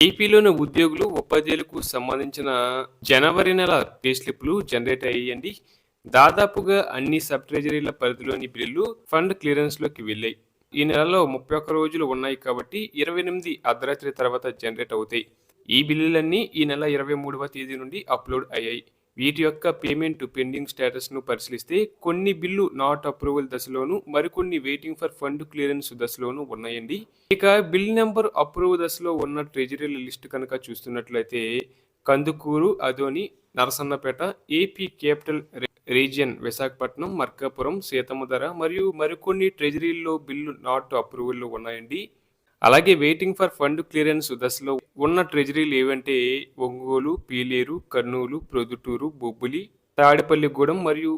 ఏపీలోని ఉద్యోగులు, ఉపాధ్యాయులకు సంబంధించిన జనవరి నెల పే స్లిప్‌లు జనరేట్ అయ్యాయండి. దాదాపుగా అన్ని సబ్ ట్రెజరీల పరిధిలోని బిల్లులు ఫండ్ క్లియరెన్స్‌లోకి వెళ్ళాయి. ఈ నెలలో 31 రోజులు ఉన్నాయి కాబట్టి 28 అర్ధరాత్రి తర్వాత జనరేట్ అవుతాయి. ఈ బిల్లులన్నీ ఈ నెల 23వ తేదీ నుండి అప్‌లోడ్ అయ్యాయి. వీటి యొక్క పేమెంట్ పెండింగ్ స్టేటస్‌ను పరిశీలిస్తే కొన్ని బిల్లు నాట్ అప్రూవల్ దశలోను, మరికొన్ని వెయిటింగ్ ఫర్ ఫండ్ క్లియరెన్స్ దశలోను ఉన్నాయండి. ఇక బిల్ నెంబర్ అప్రూవ్ దశలో ఉన్న ట్రెజరీల లిస్ట్ కనుక చూస్తున్నట్లయితే Kandukur, Adoni, Narasannapeta, AP capital region Visakhapatnam, Markapuram, Seethammadhara మరియు మరికొన్ని ట్రెజరీల్లో బిల్లు నాట్ అప్రూవల్లో ఉన్నాయండి. అలాగే వెయిటింగ్ ఫర్ ఫండ్ క్లియరెన్స్ దశలో ఉన్న ట్రెజరీలు ఏవంటే ఒంగోలు, పీలేరు, కర్నూలు, ప్రొద్దుటూరు, బొబ్బిలి, తాడేపల్లిగూడెం మరియు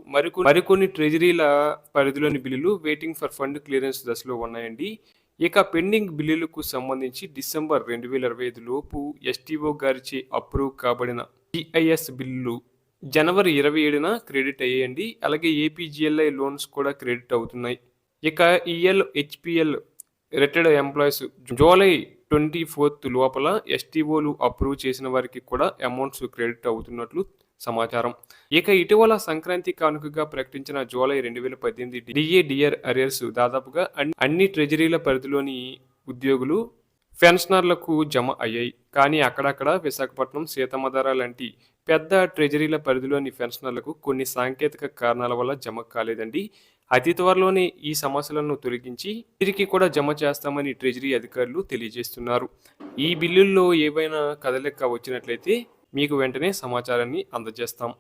మరికొన్ని ట్రెజరీల పరిధిలోని బిల్లులు వెయిటింగ్ ఫర్ ఫండ్ క్లియరెన్స్ దశలో ఉన్నాయండి. ఇక పెండింగ్ బిల్లులకు సంబంధించి డిసెంబర్ 2025 లోపు ఎస్టీఓ గారిచే అప్రూవ్ కాబడిన జిఐఎస్ బిల్లులు జనవరి 27న క్రెడిట్ అయ్యాయండి. అలాగే ఏపీజీఎల్ఐ లోన్స్ కూడా క్రెడిట్ అవుతున్నాయి. ఇక HPL retired employees July 24th లోపల ఎస్టీఓలు అప్రూవ్ చేసిన వారికి కూడా అమౌంట్స్ క్రెడిట్ అవుతున్నట్లు సమాచారం. ఇక ఇటీవల సంక్రాంతి కానుకగా ప్రకటించిన జూలై 2018 డిఏడిఆర్ అరియర్స్ దాదాపుగా అన్ని ట్రెజరీల పరిధిలోని ఉద్యోగులు, పెన్షనర్లకు జమ అయ్యాయి. కానీ అక్కడక్కడ విశాఖపట్నం, సీతమ్మధార లాంటి పెద్ద ట్రెజరీల పరిధిలోని పెన్షనర్లకు కొన్ని సాంకేతిక కారణాల వల్ల జమ కాలేదండి. అతి త్వరలోనే ఈ సమస్యలను తొలగించి వీరికి కూడా జమ చేస్తామని ట్రెజరీ అధికారులు తెలియజేస్తున్నారు. ఈ బిల్లుల్లో ఏవైనా కదలిక వచ్చినట్లయితే మీకు వెంటనే సమాచారాన్ని అందజేస్తాం.